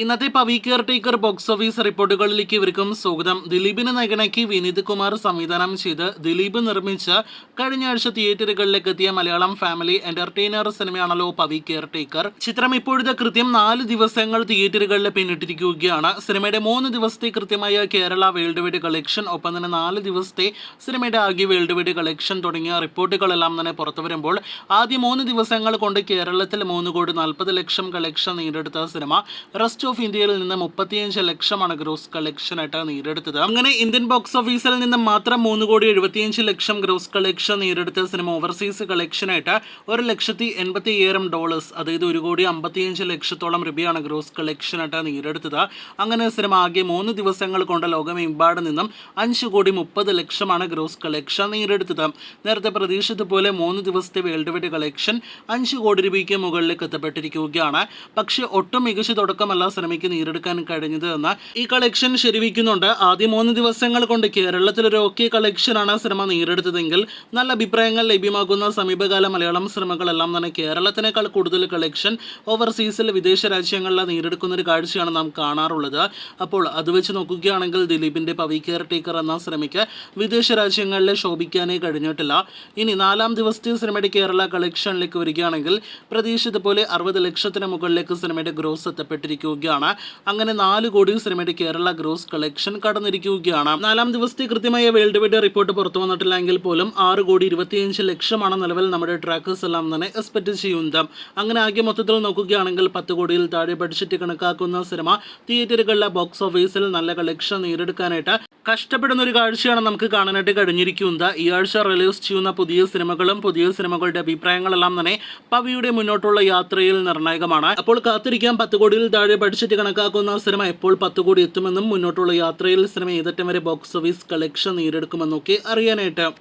ഇന്നത്തെ Pavi caretaker box office റിപ്പോർട്ടുകളിലേക്ക് ഇവർക്കും സ്വാഗതം. ദിലീപിനെ നായകനാക്കി വിനീത് കുമാർ സംവിധാനം ചെയ്ത് ദിലീപ് നിർമ്മിച്ച കഴിഞ്ഞ ആഴ്ച തിയേറ്ററുകളിലേക്ക് എത്തിയ മലയാളം ഫാമിലി എന്റർടൈനർ സിനിമയാണല്ലോ പവി കെയർ ടേക്കർ. ചിത്രം ഇപ്പോഴത്തെ കൃത്യം 4 ദിവസങ്ങൾ തിയേറ്ററുകളിൽ പിന്നിട്ടിരിക്കുകയാണ്. സിനിമയുടെ 3 ദിവസത്തെ കൃത്യമായ കേരള വേൾഡ് വൈഡ് കളക്ഷൻ, ഒപ്പം തന്നെ 4 ദിവസത്തെ സിനിമയുടെ ആകെ വേൾഡ് വൈഡ് കളക്ഷൻ തുടങ്ങിയ റിപ്പോർട്ടുകളെല്ലാം തന്നെ പുറത്തു വരുമ്പോൾ ആദ്യ 3 ദിവസങ്ങൾ കൊണ്ട് കേരളത്തിൽ 3,40,00,000 കളക്ഷൻ നേടിയെടുത്ത സിനിമ റെസ്റ്റ് ഓഫ് ഇന്ത്യയിൽ നിന്ന് 35 ലക്ഷമാണ് ഗ്രോസ് കളക്ഷൻ ആയിട്ട് നേടിയെടുത്തത്. അങ്ങനെ ഇന്ത്യൻ ബോക്സ് ഓഫീസിൽ നിന്ന് മാത്രം 3,75,00,000 ഗ്രോസ് കളക്ഷൻ നേടിയെടുത്ത സിനിമ ഓവർസീസ് കളക്ഷൻ ആയിട്ട് $1,87,000, അതായത് 1,55,00,000 രൂപയാണ് ഗ്രോസ് കളക്ഷൻ ആയിട്ട് നേടിയെടുത്തത്. അങ്ങനെ സിനിമ ആകെ 3 ദിവസങ്ങൾ കൊണ്ട് ലോകമെമ്പാട് നിന്നും 5,30,00,000 ഗ്രോസ് കളക്ഷൻ നേടിയെടുത്തത്. നേരത്തെ പ്രതീക്ഷിച്ചതുപോലെ 3 ദിവസത്തെ വേൾഡ് വൈഡ് കളക്ഷൻ 5 കോടി രൂപയ്ക്ക് മുകളിലേക്ക് എത്തപ്പെട്ടിരിക്കുകയാണ്. പക്ഷേ ഒട്ടും മികച്ച തുടക്കമല്ല സിനിമയ്ക്ക് നേടിയെടുക്കാൻ കഴിഞ്ഞത് എന്ന് ഈ കളക്ഷൻ ശരിവയ്ക്കുന്നുണ്ട്. ആദ്യ 3 ദിവസങ്ങൾ കൊണ്ട് കേരളത്തിൽ ഒരു ഓക്കെ കളക്ഷനാണ് സിനിമ നേടിയെടുത്തതെങ്കിൽ നല്ല അഭിപ്രായങ്ങൾ ലഭ്യമാകുന്ന സമീപകാല മലയാളം സിനിമകളെല്ലാം തന്നെ കേരളത്തിനേക്കാൾ കൂടുതൽ കളക്ഷൻ ഓവർസീസിൽ വിദേശ രാജ്യങ്ങളിൽ നേടിയെടുക്കുന്ന ഒരു കാഴ്ചയാണ് നാം കാണാറുള്ളത്. അപ്പോൾ അത് വെച്ച് നോക്കുകയാണെങ്കിൽ ദിലീപിന്റെ പവി കെയർ ടേക്കർ എന്ന സിനിമയ്ക്ക് വിദേശ രാജ്യങ്ങളിൽ ശോഭിക്കാനേ കഴിഞ്ഞിട്ടില്ല. ഇനി 4 ദിവസത്തെ സിനിമയുടെ കേരള കളക്ഷനിലേക്ക് വരികയാണെങ്കിൽ പ്രതീക്ഷിച്ചതുപോലെ 60 ലക്ഷത്തിന് മുകളിലേക്ക് സിനിമയുടെ ഗ്രോസ് എത്തപ്പെട്ടിരിക്കുകയാണ്. അങ്ങനെ 4 കോടി സിനിമയുടെ കേരള ഗ്രോസ് കളക്ഷൻ കടന്നിരിക്കുകയാണ്. 4 ദിവസത്തെ കൃത്യമായ വേൾഡ് വൈഡ് റിപ്പോർട്ട് പുറത്തു വന്നിട്ടില്ലെങ്കിൽ പോലും 6,25,00,000 നിലവിൽ നമ്മുടെ ട്രാക്കേഴ്സ് എല്ലാം തന്നെ എക്സ്പെക്ട് ചെയ്യുന്നത്. അങ്ങനെ ആകെ മൊത്തത്തിൽ നോക്കുകയാണെങ്കിൽ 10 കോടിയിൽ താഴെ ബഡ്ജറ്റ് കണക്കാക്കുന്ന സിനിമ തിയേറ്ററുകളിലെ ബോക്സ് ഓഫീസിൽ നല്ല കളക്ഷൻ നേടിയെടുക്കാനായിട്ട് കഷ്ടപ്പെടുന്ന ഒരു കാഴ്ചയാണ് നമുക്ക് കാണാനായിട്ട് കഴിഞ്ഞിരിക്കുന്നത്. ഈ ആഴ്ച റിലീസ് ചെയ്യുന്ന പുതിയ സിനിമകളും പുതിയ സിനിമകളുടെ അഭിപ്രായങ്ങളെല്ലാം തന്നെ പവിയുടെ മുന്നോട്ടുള്ള യാത്രയിൽ നിർണായകമാണ്. അപ്പോൾ കാത്തിരിക്കാം 10 കോടിയിൽ താഴെ ബഡ്ജറ്റ് കണക്കാക്കുന്ന സിനിമ എപ്പോൾ 10 കോടി എത്തുമെന്നും മുന്നോട്ടുള്ള യാത്രയിൽ സിനിമ ഏതറ്റം വരെ ബോക്സ് ഓഫീസ് കളക്ഷൻ നേടിയെടുക്കുമെന്നൊക്കെ അറിയാനായിട്ട്.